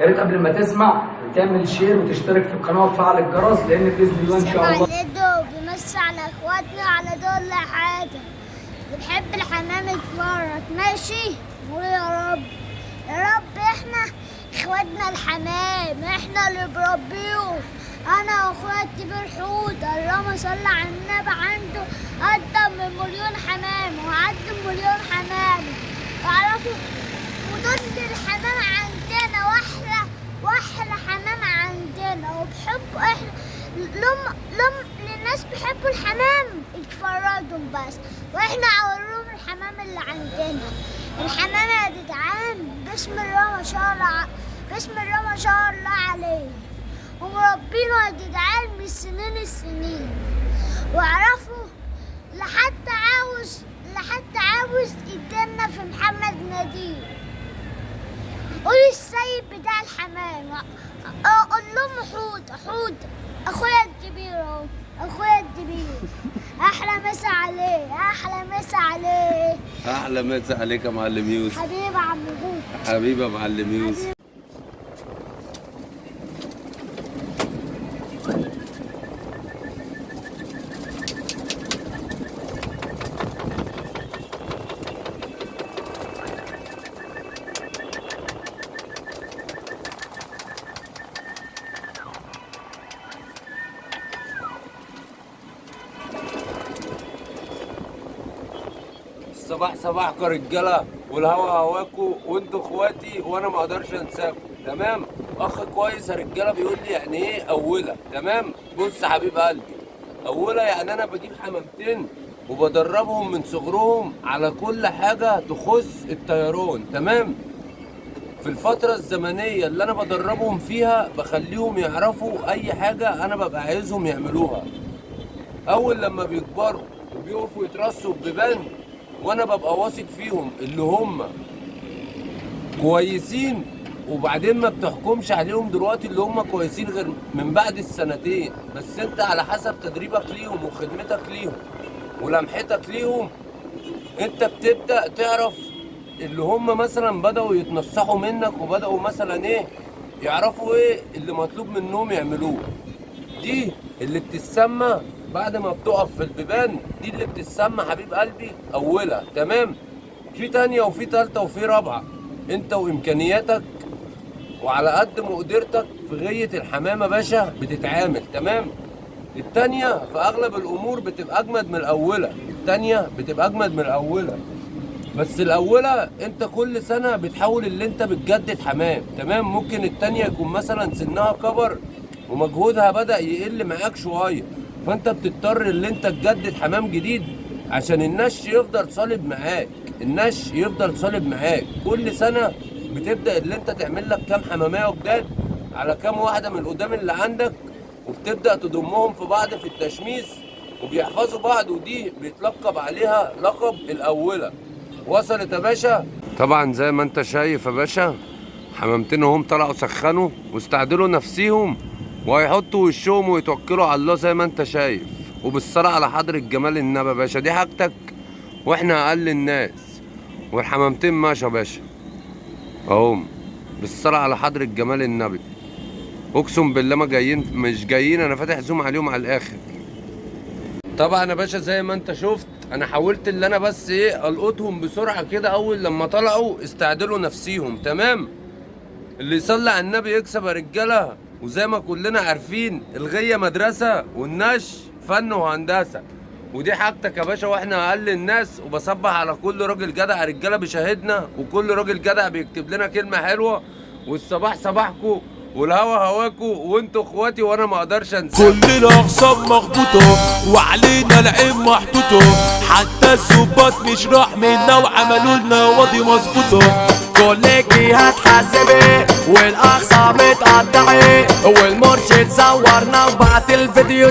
يا ريت قبل ما تسمع تعمل شير وتشترك في القناه وتفعل الجرس، لان باذن الله ان شاء الله بيمسي على اخواتنا على كل حاجه. بنحب الحمام يتفرج ماشي. قول يا رب يا رب احنا اخواتنا الحمام احنا اللي بربيهم. انا واخويا الكبير حوت اللهم صل على النبي عنده اكتر من مليون حمام وعدى مليون حمام. تعرفوا ودول الحمام عندنا واحلى حمام عندنا وبحبوا احنا. لم للناس بيحبوا الحمام يتفرجوا بس، واحنا عورهم الحمام اللي عندنا. الحمام يا جدعان بسم الله ما شاء الله بسم الله ما شاء الله عليه، ومربينه يا جدعان من سنين السنين. واعرفوا لحد عاوز يدينا في محمد نجيب. قولي السيد بتاع الحمام، قول لهم حوت اخويا الكبير اهو، اخويا الكبير. احلى مسا عليه احلى مسا عليه. احلى مسا عليك يا معلم يوسف. حبيبي يا عم يوسف. حبيبي يا معلم يوسف. صباح صباحكم يا رجاله، والهوا هواكوا وانتوا اخواتي وانا ما اقدرش انساكم. تمام. اخ كويس يا رجاله بيقول لي يعني ايه اوله. تمام. بص يا حبيب قلبي، اوله يعني انا بجيب حمامتين وبدربهم من صغرهم على كل حاجه تخص الطيران. تمام. في الفتره الزمنيه اللي انا بدربهم فيها بخليهم يعرفوا اي حاجه انا ببقى عايزهم يعملوها. اول لما بيكبروا وبيقفوا يترصوا ببيبان وانا ببقى واثق فيهم اللي هم كويسين، وبعدين ما بتحكمش عليهم دلوقتي اللي هم كويسين غير من بعد السنتين. بس انت على حسب تدريبك ليهم وخدمتك ليهم ولمحتك ليهم انت بتبدأ تعرف اللي هم مثلا بدأوا يتنصحوا منك وبدأوا مثلا ايه يعرفوا ايه اللي مطلوب منهم يعملوه. دي اللي بتتسمى بعد ما بتقف في البيبان، دي اللي بتتسمى حبيب قلبي اولها. تمام. في تانية وفي تالتة وفي رابعة، انت وامكانياتك وعلى قد مقدرتك في غاية الحمامة باشا بتتعامل. تمام. التانية في اغلب الامور بتبقى اجمد من الاولى، التانية بتبقى اجمد من الاولى، بس الاولى انت كل سنة بتحاول اللي انت بتجدد حمام. تمام. ممكن التانية يكون مثلا سنها كبر ومجهودها بدأ يقل معاك شوية، فانت بتضطر اللي انت تجدد حمام جديد عشان النش يفضل صالب معاك. النش يفضل صالب معاك كل سنة بتبدأ اللي انت تعمل لك كام حمامية جداد على كام واحدة من القدام اللي عندك، وبتبدأ تضمهم في بعض في التشميس وبيحفظوا بعض، ودي بيتلقب عليها لقب الأولى. وصلت يا باشا؟ طبعا زي ما انت شايف يا باشا حمامتين هم طلعوا سخنوا واستعدلوا نفسيهم وهيحطوا وشهم ويتوكلوا على الله زي ما انت شايف، وبالصلاة على حضرة جمال النبي يا باشا. دي حاجتك واحنا اقل الناس. والحمامتين ماشي يا باشا اهم بالصلاة على حضرة جمال النبي. اقسم بالله ما جايين مش جايين، انا فاتح زوم عليهم على الاخر. طبعا يا باشا زي ما انت شفت انا حاولت اللي انا بس ايه القطهم بسرعة كده اول لما طلعوا استعدلوا نفسيهم. تمام. اللي يصلي على النبي يكسب يا رجاله. وزي ما كلنا عارفين الغية مدرسة والنش فن وهندسة، ودي حاجتك يا باشا واحنا اقل الناس. وبصبح على كل راجل جدع رجاله بيشاهدنا وكل راجل جدع بيكتب لنا كلمة حلوة. والصباح صباحكم والهوا هواكوا وانتوا اخواتي وانا ما اقدرش انساكم. كل الاقسام مخبوطه وعلينا العين محطوطه، حتى الظباط مش راح منا وعملوا لنا واضي مظبوطه. كل جهة هتحاسبي والاقسام متقطعه والمرشد صورنا وبعت الفيديو